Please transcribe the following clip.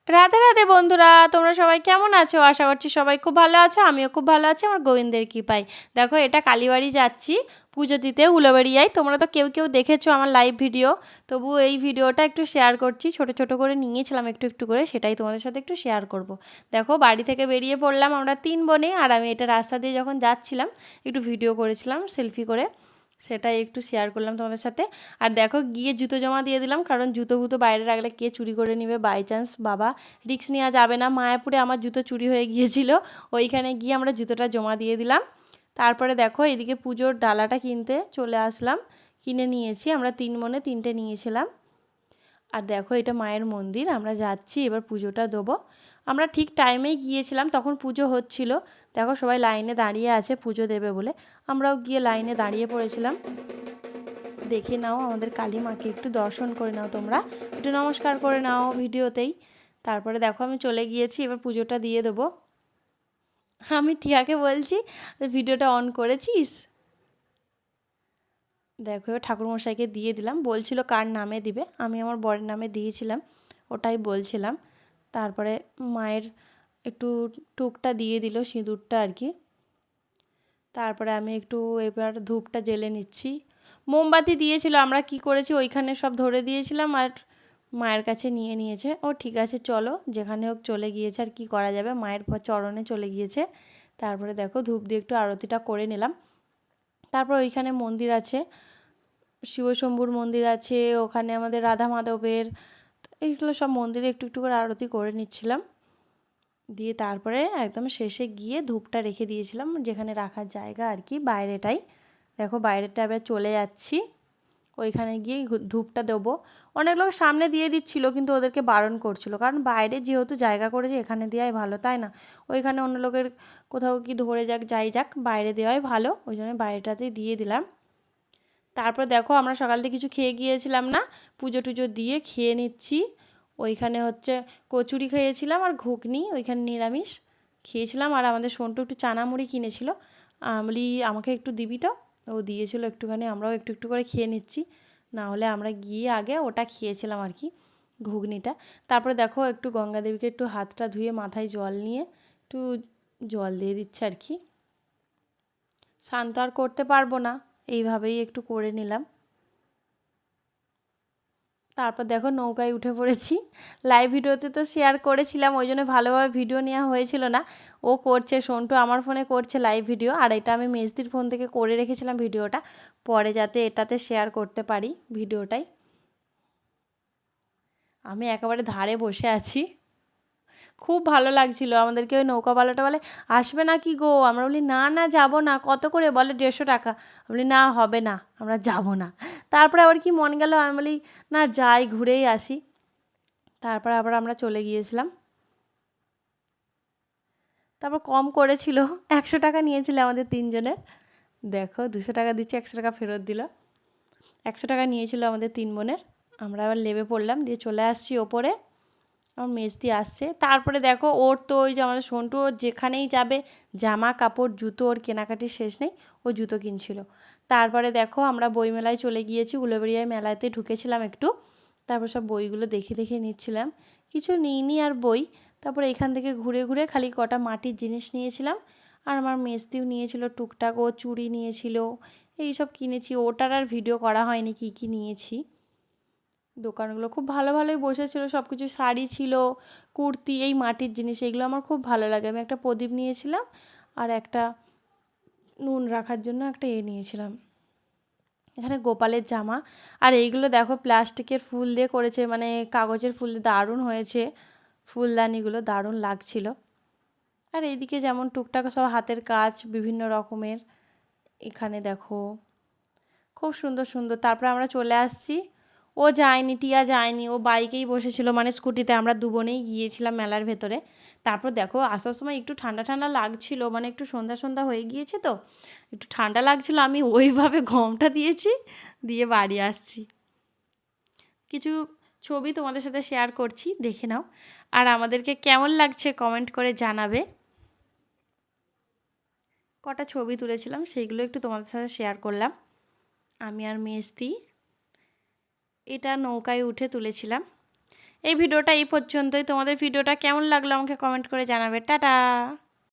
রাধে রাধে বন্ধুরা, তোমরা সবাই কেমন আছো? আশা করছি সবাই খুব ভালো আছো। আমিও খুব ভালো আছি আমার গোবিন্দের কৃপায়। দেখো, এটা কালীবাড়ি যাচ্ছি পুজো দিতে উলুবেড়িয়ায়। তোমরা তো কেউ কেউ দেখেছো আমার লাইভ ভিডিও, তবু এই ভিডিওটা একটু শেয়ার করছি। ছোট ছোট করে নিয়েছিলাম একটু একটু করে, সেটাই তোমাদের সাথে একটু শেয়ার করব। দেখো, বাড়ি থেকে বেরিয়ে পড়লাম আমরা 3 বোনে, আর আমি এটা রাস্তা দিয়ে যখন যাচ্ছিলাম একটু ভিডিও করেছিলাম সেলফি করে, সেটাই একটু শেয়ার করলাম তোমাদের সাথে। আর দেখো, গিয়ে জুতো জমা দিয়ে দিলাম, কারণ জুতো ফুতো বাইরে রাখলে কে চুরি করে নেবে বাই চান্স। বাবা রিস্ক নেওয়া যাবে না। মায়াপুরে আমার জুতো চুরি হয়ে গিয়েছিল, ওইখানে গিয়ে আমরা জুতোটা জমা দিয়ে দিলাম। তারপরে দেখো, এদিকে পুজোর ডালাটা কিনতে চলে আসলাম। কিনে নিয়েছি, আমরা 3 বোনে 3টে নিয়েছিলাম। আর দেখো, এটা মায়ের মন্দির, আমরা যাচ্ছি এবার পুজোটা দেবো। আমরা ঠিক টাইমেই গিয়েছিলাম, তখন পুজো হচ্ছিল। দেখো, সবাই লাইনে দাঁড়িয়ে আছে পুজো দেবে বলে, আমরাও গিয়ে লাইনে দাঁড়িয়ে পড়েছিলাম। দেখে নাও আমাদের কালী মাকে, একটু দর্শন করে নাও, তোমরা একটু নমস্কার করে নাও ভিডিওতেই। তারপরে দেখো, আমি চলে গিয়েছি, এবার পুজোটা দিয়ে দেবো। আমি টিয়াকে বলছি, ভিডিওটা অন করেছিস? দেখো, এবার ঠাকুরমশাইকে দিয়ে দিলাম। বলছিল কার নামে দিবে, আমি আমার বরের নামে দিয়েছিলাম, ওটাই বলছিলাম। তারপরে মায়ের একটু টুকটা দিয়ে দিল, সিঁদুরটা আর কি। তারপরে আমি একটু এবার ধূপটা জ্বেলে নিচ্ছি। মোমবাতি দিয়েছিল, আমরা কি করেছি ওইখানে সব ধরে দিয়েছিলাম, আর মায়ের কাছে নিয়ে নিয়েছে। ও ঠিক আছে চলো, যেখানে হোক চলে গিয়েছে, আর কি করা যাবে, মায়ের চরণে চলে গিয়েছে। তারপরে দেখো, ধূপ দিয়ে একটু আরতিটা করে নিলাম। তারপর ওইখানে মন্দির আছে, শিবশম্ভুর মন্দির আছে, ওখানে আমাদের রাধা মাধবের, এইগুলো সব মন্দিরে একটু একটু করে আরতি করে নিচ্ছিলাম। দিয়ে তারপরে একদম শেষে গিয়ে ধূপটা রেখে দিয়েছিলাম, যেখানে রাখার জায়গা আর কি, বাইরেটাই। দেখো, বাইরেটা এবার চলে যাচ্ছি, ওইখানে গিয়ে ধূপটা দেবো। অনেক লোক সামনে দিয়ে দিচ্ছিল, কিন্তু ওদেরকে বারণ করছিল, কারণ বাইরে যেহেতু জায়গা করেছে এখানে দেওয়াই ভালো, তাই না? ওইখানে অন্য লোকের কোথাও কি ধরে যাক যাই যাক, বাইরে দেওয়াই ভালো, ওই জন্য বাইরেটাতেই দিয়ে দিলাম। তারপর দেখো, আমরা সকাল থেকে কিছু খেয়ে গিয়েছিলাম না, পুজো টুজো দিয়ে খেয়ে নিচ্ছি। ওইখানে হচ্ছে কচুরি খেয়েছিলাম আর ঘুগনি, ওইখানে নিরামিষ খেয়েছিলাম। আর আমাদের সন্টু একটু চানা মুড়ি কিনেছিল, বলি আমাকে একটু দিবি তো, ও দিয়েছিল একটুখানি, আমরাও একটু একটু করে খেয়ে নিচ্ছি। না হলে আমরা গিয়ে আগে ওটা খেয়েছিলাম আর কি, ঘুগনিটা। তারপরে দেখো, একটু গঙ্গা দেবীকে একটু হাতটা ধুয়ে মাথায় জল নিয়ে একটু জল দিয়ে দিচ্ছে আর কি। স্নান তো আর করতে পারবো না, এইভাবেই একটু করে নিলাম। তারপর দেখো, নৌকায় উঠে পড়েছি। লাইভ ভিডিওতে তো শেয়ার করেছিলাম, ওই জন্য ভালোভাবে ভিডিও নেওয়া হয়েছিল না। ও করছে, সন্টু আমার ফোনে করছে লাইভ ভিডিও, আর এটা আমি মেজদির ফোন থেকে করে রেখেছিলাম ভিডিওটা, পরে যাতে এটাতে শেয়ার করতে পারি ভিডিওটাই। আমি একেবারে ধারে বসে আছি, খুব ভালো লাগছিল। আমাদেরকে ওই নৌকাওয়ালাটা বলে, আসবে না কি গো? আমরা বলি না না, যাবো না। কত করে বলে? 150 টাকা। আমি বলি না, হবে না, আমরা যাব না। তারপরে আবার কি মন গেল, আমি বলি না যাই, ঘুরেই আসি। তারপর আবার আমরা চলে গিয়েছিলাম। তারপর কম করেছিল, 100 টাকা নিয়েছিল আমাদের 3 জনের। দেখো, 200 টাকা দিচ্ছে, 100 টাকা ফেরত দিল। 100 টাকা নিয়েছিল আমাদের 3 বোনের। আমরা আবার নেমে পড়লাম, দিয়ে চলে আসছি ওপরে। আমার মেজদি আসছে। তারপরে দেখো, ওর তো ওই যে আমাদের সন্টু, ওর যেখানেই যাবে জামা কাপড় জুতো, ওর কেনাকাটির শেষ নেই, ও জুতো কিনছিল। তারপরে দেখো, আমরা বইমেলায় চলে গিয়েছি, উলুবেড়িয়ায় মেলাতে ঢুকেছিলাম একটু। তারপর সব বইগুলো দেখে দেখে নিচ্ছিলাম, কিছু নিইনি আর বই। তারপরে এখান থেকে ঘুরে ঘুরে খালি কটা মাটির জিনিস নিয়েছিলাম। আর আমার মেজদিও নিয়েছিল টুকটাক, ও চুড়ি নিয়েছিল, এই সব কিনেছি। ওটার আর ভিডিও করা হয়নি কী কী নিয়েছি। দোকানগুলো খুব ভালো ভালোই বসেছিল, সব কিছু শাড়ি ছিল, কুর্তি, এই মাটির জিনিস, এগুলো আমার খুব ভালো লাগে। আমি একটা প্রদীপ নিয়েছিলাম, আর একটা নুন রাখার জন্য একটা নিয়েছিলাম। এখানে গোপালের জামা। আর এইগুলো দেখো, প্লাস্টিকের ফুল দিয়ে করেছে, মানে কাগজের ফুল দিয়ে, দারুণ হয়েছে ফুলদানিগুলো, দারুণ লাগছিল। আর এইদিকে যেমন টুকটাক সব হাতের কাজ বিভিন্ন রকমের, এখানে দেখো খুব সুন্দর সুন্দর। তারপরে আমরা চলে আসছি। ও যায়নি, টিয়া যায়নি, ও বাইকেই বসেছিল, মানে স্কুটিতে। আমরা 2 বোনেই গিয়েছিলাম মেলার ভেতরে। তারপর দেখো, আসার সময় একটু ঠান্ডা ঠান্ডা লাগছিল, মানে একটু সন্ধ্যা সন্ধ্যা হয়ে গিয়েছে তো, একটু ঠান্ডা লাগছিল। আমি ওইভাবে ঘোমটা দিয়েছি, দিয়ে বাড়ি আসছি। কিছু ছবি তোমাদের সাথে শেয়ার করছি, দেখে নাও। আর আমাদেরকে কেমন লাগছে কমেন্ট করে জানাবে। কটা ছবি তুলেছিলাম, সেইগুলো একটু তোমাদের সাথে শেয়ার করলাম, আমি আর মেজদি। এটা নৌকায় উঠে তুলেছিলাম। এই ভিডিওটা এই পর্যন্তই। তোমাদের ভিডিওটা কেমন লাগলো আমাকে কমেন্ট করে জানাবে। টাটা।